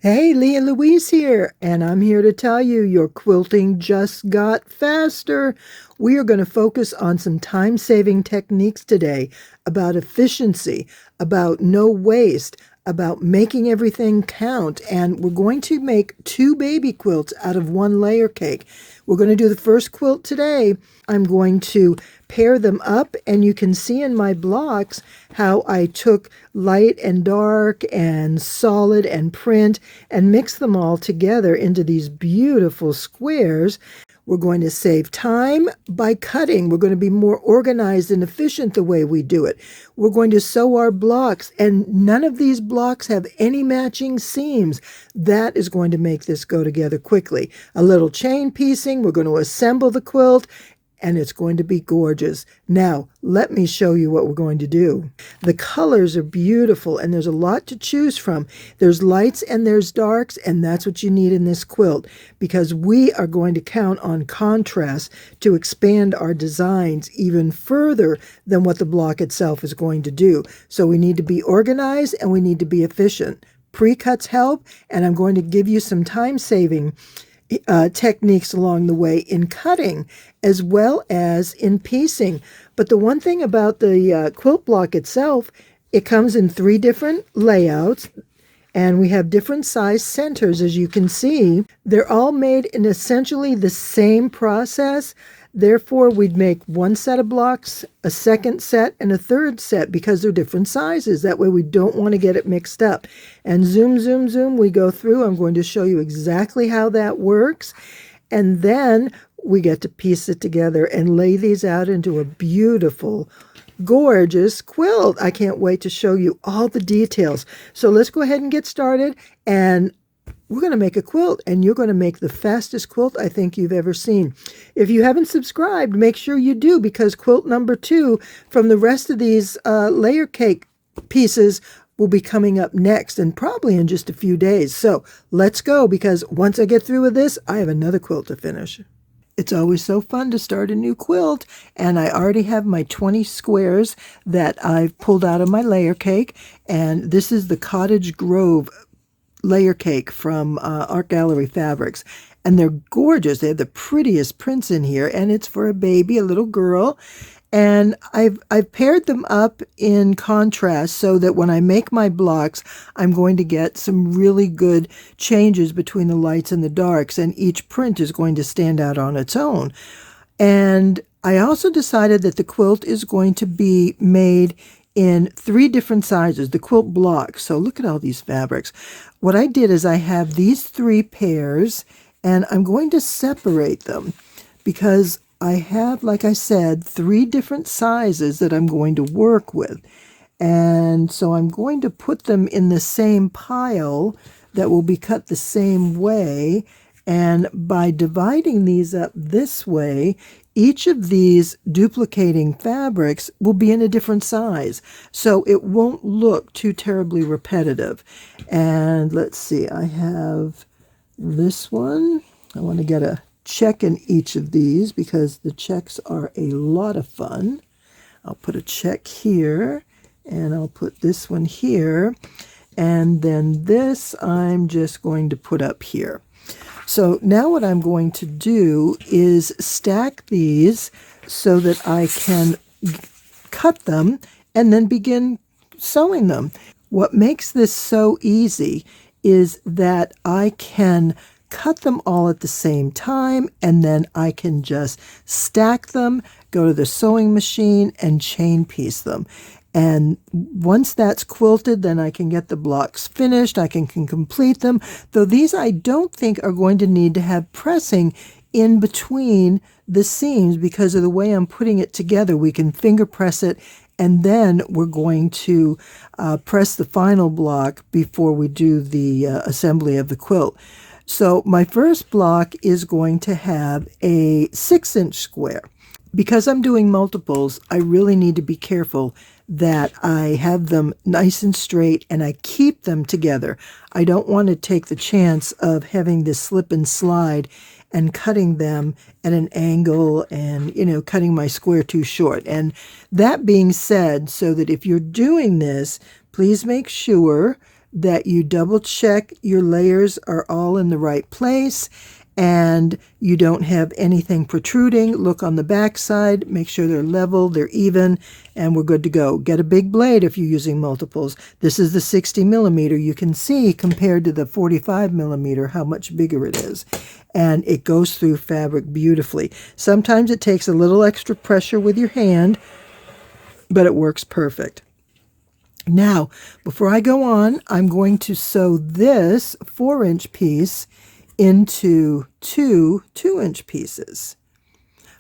Hey, Lea Louise here, and I'm here to tell you your quilting just got faster. We are going to focus on some time-saving techniques today about efficiency, about no waste, about making everything count, and we're going to make 2 baby quilts out of 1 layer cake. We're going to do the first quilt today. I'm going to pair them up, and you can see in my blocks how I took light and dark and solid and print and mixed them all together into these beautiful squares. We're going to save time by cutting. We're going to be more organized and efficient the way we do it. We're going to sew our blocks, and none of these blocks have any matching seams. That is going to make this go together quickly. A little chain piecing. We're going to assemble the quilt, and it's going to be gorgeous. Now, let me show you what we're going to do. The colors are beautiful, and there's a lot to choose from. There's lights and there's darks, and that's what you need in this quilt, because we are going to count on contrast to expand our designs even further than what the block itself is going to do. So we need to be organized, and we need to be efficient. Precuts help, and I'm going to give you some time-saving techniques along the way in cutting as well as in piecing. But the one thing about the quilt block itself, it comes in 3 different layouts, and we have different size centers. As you can see, they're all made in essentially the same process. Therefore, we'd make 1 set of blocks, a second set, and a third set because they're different sizes. That way we don't want to get it mixed up. And zoom, zoom, zoom, we go through. I'm going to show you exactly how that works. And then we get to piece it together and lay these out into a beautiful, gorgeous quilt. I can't wait to show you all the details. So let's go ahead and get started, and we're going to make a quilt, and you're going to make the fastest quilt I think you've ever seen. If you haven't subscribed, make sure you do, because quilt number 2 from the rest of these layer cake pieces will be coming up next, and probably in just a few days. So let's go, because once I get through with this, I have another quilt to finish. It's always so fun to start a new quilt, and I already have my 20 squares that I've pulled out of my layer cake, and this is the Cottage Grove layer cake from Art Gallery Fabrics, and they're gorgeous. They have the prettiest prints in here, and it's for a baby, a little girl. And I've paired them up in contrast so that when I make my blocks, I'm going to get some really good changes between the lights and the darks, and each print is going to stand out on its own. And I also decided that the quilt is going to be made in 3 different sizes, the quilt block. So look at all these fabrics. What I did is I have these 3 pairs, and I'm going to separate them because I have, like I said, 3 different sizes that I'm going to work with. And so I'm going to put them in the same pile that will be cut the same way. And by dividing these up this way, each of these duplicating fabrics will be in a different size, so it won't look too terribly repetitive. And let's see, I have this one. I want to get a check in each of these because the checks are a lot of fun. I'll put a check here, and I'll put this one here, and then this I'm just going to put up here. So now what I'm going to do is stack these so that I can cut them and then begin sewing them. What makes this so easy is that I can cut them all at the same time, and then I can just stack them, go to the sewing machine, and chain piece them. And once that's quilted, then I can get the blocks finished. I can complete them, though these I don't think are going to need to have pressing in between the seams because of the way I'm putting it together. We can finger press it, and then we're going to press the final block before we do the assembly of the quilt. So my first block is going to have a 6-inch square. Because I'm doing multiples, I really need to be careful that I have them nice and straight and I keep them together. I don't want to take the chance of having this slip and slide and cutting them at an angle and, cutting my square too short. And that being said, so that if you're doing this, please make sure that you double check your layers are all in the right place and you don't have anything protruding. Look on the back side, make sure they're level, they're even, and we're good to go. Get a big blade if you're using multiples. This is the 60 millimeter. You can see compared to the 45 millimeter how much bigger it is. And it goes through fabric beautifully. Sometimes it takes a little extra pressure with your hand, but it works perfect. Now, before I go on, I'm going to sew this 4-inch piece into two 2-inch pieces.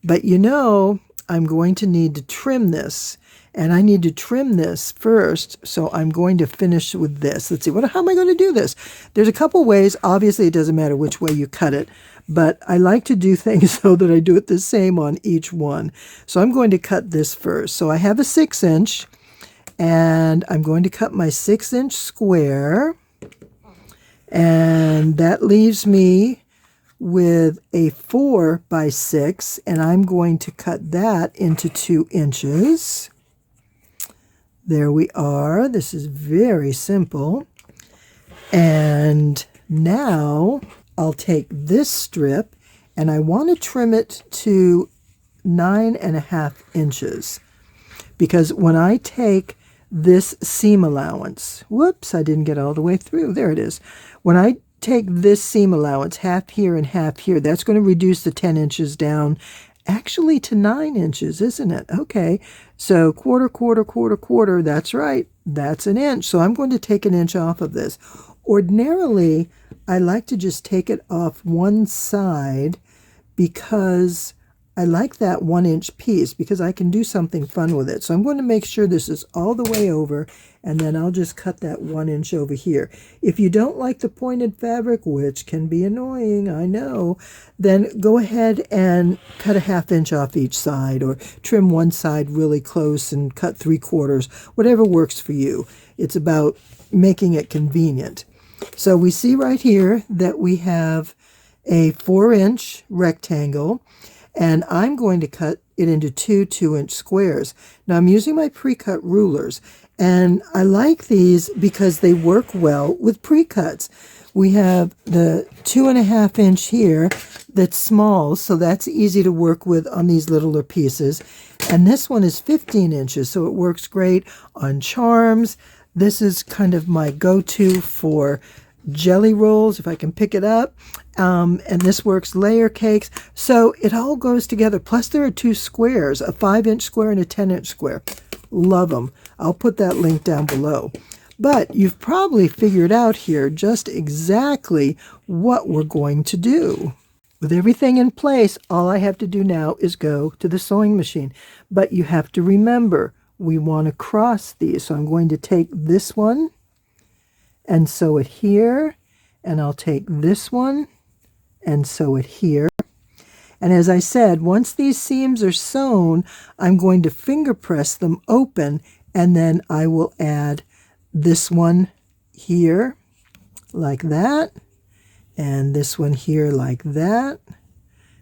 But you know, I'm going to need to trim this, and I need to trim this first, so I'm going to finish with this. Let's see, how am I going to do this? There's a couple ways. Obviously, it doesn't matter which way you cut it, but I like to do things so that I do it the same on each one. So I'm going to cut this first. So I have a 6-inch, and I'm going to cut my 6-inch square, and that leaves me with a 4 by 6, and I'm going to cut that into 2 inches. There we are. This is very simple. And now I'll take this strip, and I want to trim it to 9.5 inches, because when I take this seam allowance, whoops, I didn't get all the way through. There it is. When I take this seam allowance, half here and half here, that's going to reduce the 10 inches down actually to 9 inches, isn't it? Okay, so quarter, quarter, quarter, quarter, that's right, that's an inch. So I'm going to take an inch off of this. Ordinarily, I like to just take it off one side because I like that 1-inch piece because I can do something fun with it. So I'm going to make sure this is all the way over, and then I'll just cut that 1 inch over here. If you don't like the pointed fabric, which can be annoying, I know, then go ahead and cut a 1/2 inch off each side, or trim one side really close and cut 3/4, whatever works for you. It's about making it convenient. So we see right here that we have a 4-inch rectangle, and I'm going to cut it into two 2-inch squares. Now I'm using my precut rulers, and I like these because they work well with precuts. We have the 2.5 inch here that's small, so that's easy to work with on these littler pieces. And this one is 15 inches, so it works great on charms. This is kind of my go-to for jelly rolls, if I can pick it up. And this works layer cakes. So it all goes together. Plus there are 2 squares, a 5-inch square and a 10-inch square. Love them. I'll put that link down below. But you've probably figured out here just exactly what we're going to do. With everything in place, all I have to do now is go to the sewing machine. But you have to remember, we want to cross these. So I'm going to take this one and sew it here, and I'll take this one and sew it here. And as I said, once these seams are sewn, I'm going to finger press them open, and then I will add this one here like that, and this one here like that.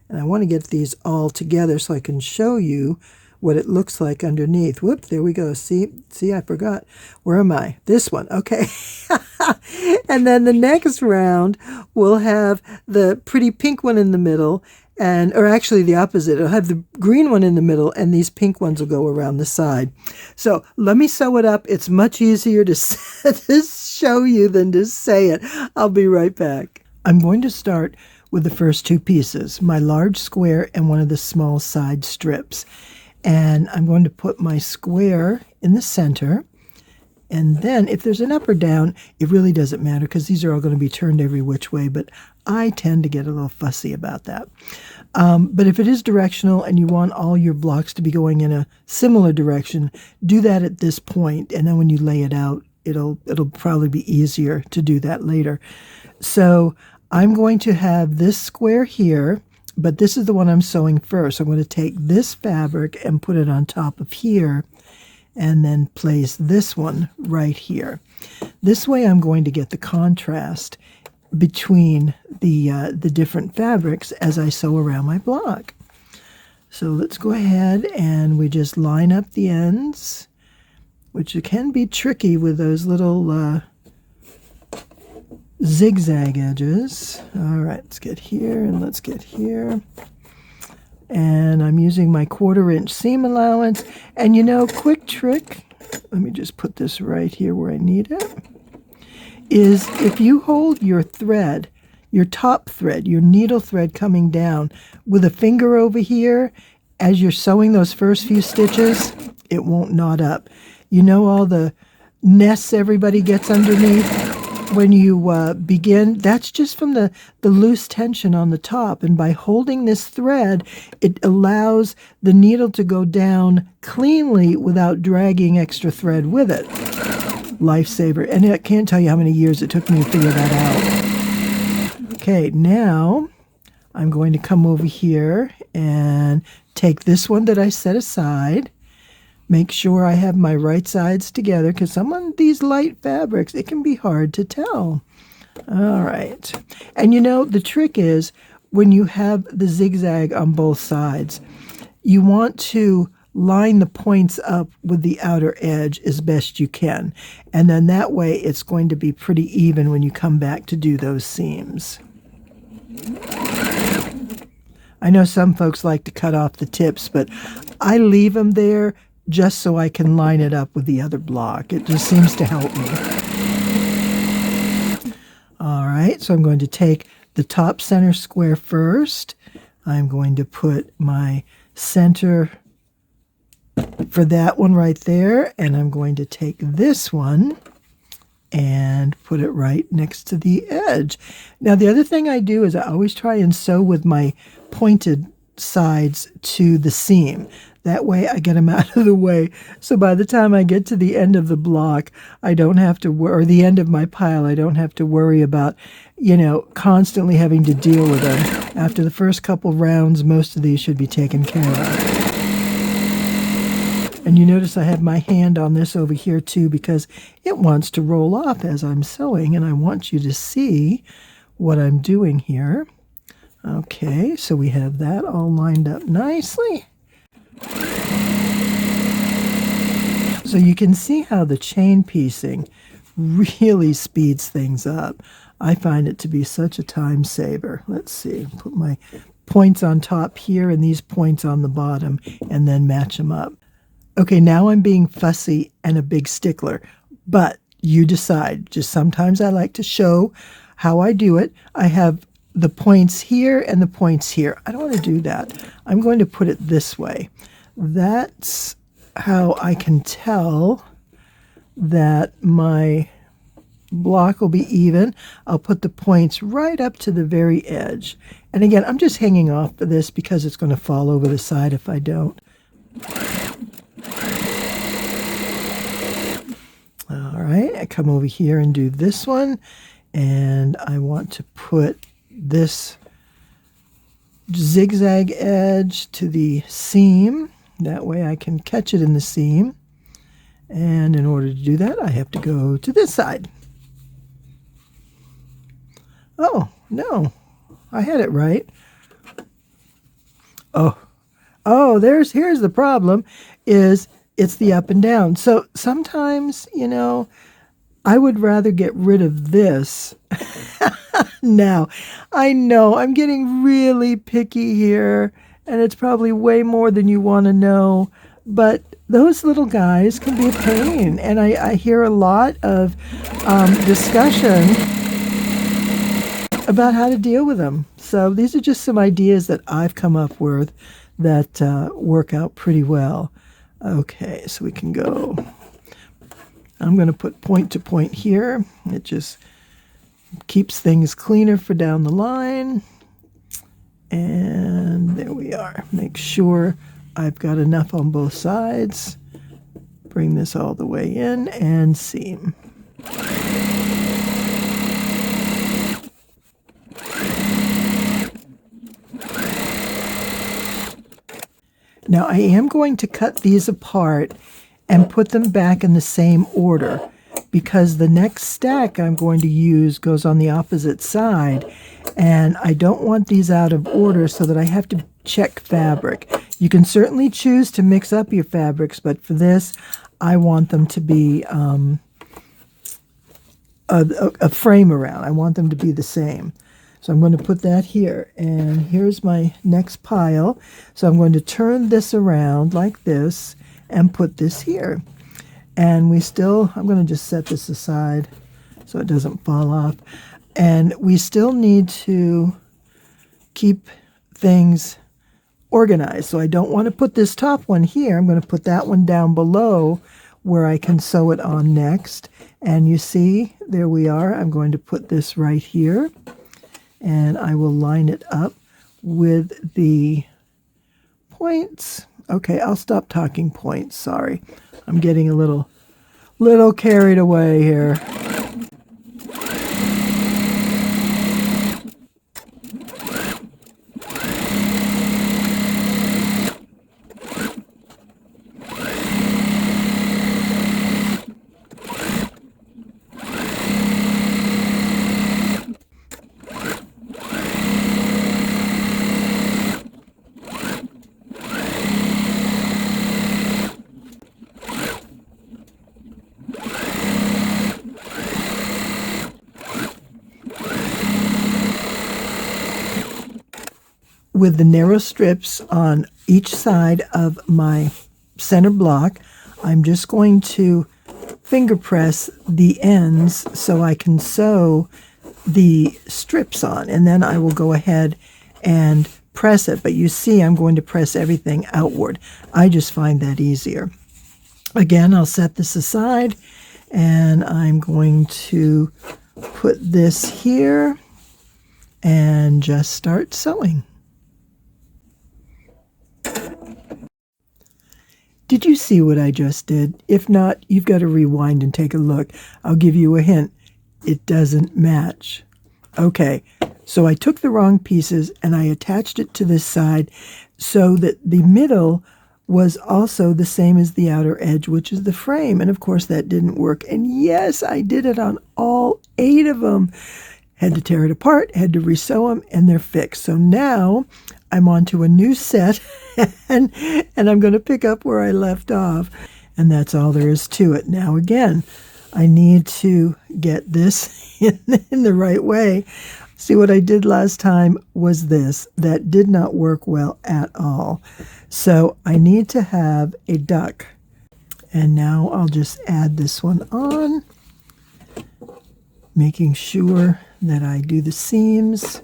And I want to get these all together so I can show you what it looks like underneath. Whoop, there we go. See, I forgot. Where am I? This one. Okay. And then the next round, we'll have the pretty pink one in the middle, or actually the opposite. It'll have the green one in the middle, and these pink ones will go around the side. So let me sew it up. It's much easier to show you than to say it. I'll be right back. I'm going to start with the first 2 pieces, my large square and one of the small side strips. And I'm going to put my square in the center. And then if there's an up or down, it really doesn't matter because these are all going to be turned every which way. But I tend to get a little fussy about that. But if it is directional and you want all your blocks to be going in a similar direction, do that at this point. And then when you lay it out, it'll probably be easier to do that later. So I'm going to have this square here, but this is the one I'm sewing first. I'm going to take this fabric and put it on top of here, and then place this one right here. This way I'm going to get the contrast between the different fabrics as I sew around my block. So let's go ahead and we just line up the ends, which can be tricky with those little zigzag edges. All right, let's get here and let's get here. And I'm using my 1/4 inch seam allowance. And you know, quick trick, let me just put this right here where I need it, is if you hold your thread, your top thread, your needle thread coming down with a finger over here, as you're sewing those first few stitches, it won't knot up. You know all the nests everybody gets underneath when you begin? That's just from the loose tension on the top. And by holding this thread, it allows the needle to go down cleanly without dragging extra thread with it. Lifesaver. And I can't tell you how many years it took me to figure that out. Okay, now I'm going to come over here and take this one that I set aside. Make sure I have my right sides together, because some of these light fabrics, it can be hard to tell. All right. And you know, the trick is when you have the zigzag on both sides, you want to line the points up with the outer edge as best you can. And then that way it's going to be pretty even when you come back to do those seams. I know some folks like to cut off the tips, but I leave them there just so I can line it up with the other block. It just seems to help me. All right, so I'm going to take the top center square first. I'm going to put my center for that one right there, and I'm going to take this one and put it right next to the edge. Now, the other thing I do is I always try and sew with my pointed sides to the seam. That way I get them out of the way. So by the time I get to the end of the block, I don't have to or the end of my pile, I don't have to worry about, you know, constantly having to deal with them. After the first couple rounds, most of these should be taken care of. And you notice I have my hand on this over here too, because it wants to roll off as I'm sewing, and I want you to see what I'm doing here. Okay, so we have that all lined up nicely. So you can see how the chain piecing really speeds things up. I find it to be such a time saver. Let's see, put my points on top here and these points on the bottom, and then match them up. Okay, now I'm being fussy and a big stickler, but you decide. Just sometimes I like to show how I do it. I have the points here and the points here. I don't want to do that. I'm going to put it this way. That's how I can tell that my block will be even. I'll put the points right up to the very edge. And again, I'm just hanging off of this because it's going to fall over the side if I don't. All right, I come over here and do this one, and I want to put this zigzag edge to the seam. That way I can catch it in the seam. And in order to do that, I have to go to this side. Oh, no, I had it right. Here's the problem, is it's the up and down. So sometimes, you know, I would rather get rid of this. Now, I know I'm getting really picky here, and it's probably way more than you want to know, but those little guys can be a pain, and I hear a lot of discussion about how to deal with them. So these are just some ideas that I've come up with that work out pretty well. Okay, so we can go. I'm going to put point to point here. It just keeps things cleaner for down the line. And there we are. Make sure I've got enough on both sides. Bring this all the way in and seam. Now I am going to cut these apart and put them back in the same order, because the next stack I'm going to use goes on the opposite side, and I don't want these out of order so that I have to check fabric. You can certainly choose to mix up your fabrics, but for this I want them to be a frame around. I want them to be the same. So I'm going to put that here. And here's my next pile. So I'm going to turn this around like this and put this here. And I'm going to just set this aside so it doesn't fall off. And we still need to keep things organized. So I don't want to put this top one here. I'm going to put that one down below where I can sew it on next. And you see, there we are. I'm going to put this right here. And I will line it up with the points. Okay, I'll stop talking points. Sorry. I'm getting a little carried away here. With the narrow strips on each side of my center block, I'm just going to finger press the ends so I can sew the strips on, and then I will go ahead and press it. But you see, I'm going to press everything outward. I just find that easier. Again, I'll set this aside, and I'm going to put this here and just start sewing. Did you see what I just did? If not, you've got to rewind and take a look. I'll give you a hint. It doesn't match. Okay, so I took the wrong pieces and I attached it to this side so that the middle was also the same as the outer edge, which is the frame. And of course that didn't work. And yes, I did it on all 8 of them. Had to tear it apart, had to resew them, and they're fixed. So now I'm on to a new set, and I'm going to pick up where I left off. And that's all there is to it. Now again, I need to get this in the right way. See, what I did last time was this. That did not work well at all. So I need to have a duck. And now I'll just add this one on, making sure that I do the seams.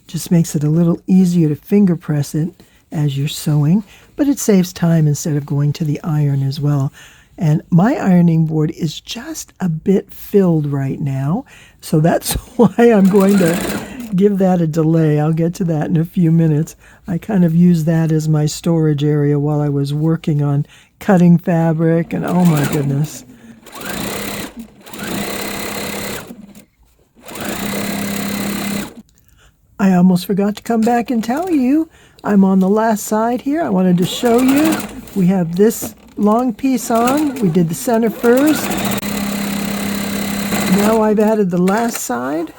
Just makes it a little easier to finger press it as you're sewing, but it saves time instead of going to the iron as well. And my ironing board is just a bit filled right now, so that's why I'm going to give that a delay. I'll get to that in a few minutes. I kind of used that as my storage area while I was working on cutting fabric, and oh my goodness. I almost forgot to come back and tell you I'm on the last side here. I wanted to show you. We have this long piece on. We did the center first. Now I've added the last side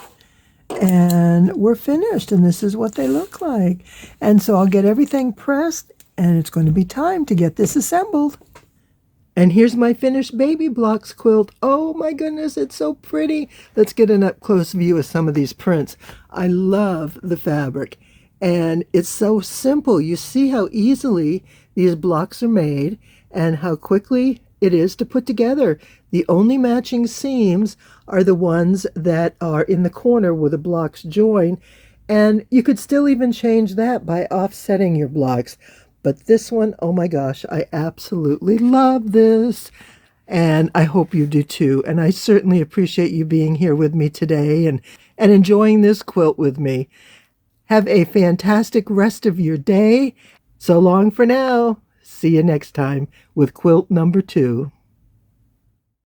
and we're finished, and this is what they look like. And so I'll get everything pressed and it's going to be time to get this assembled. And here's my finished baby blocks quilt. Oh my goodness, it's so pretty. Let's get an up-close view of some of these prints. I love the fabric, and it's so simple. You see how easily these blocks are made and how quickly it is to put together. The only matching seams are the ones that are in the corner where the blocks join, and you could still even change that by offsetting your blocks. But this one, oh my gosh, I absolutely love this. And I hope you do too. And I certainly appreciate you being here with me today and enjoying this quilt with me. Have a fantastic rest of your day. So long for now. See you next time with quilt number 2.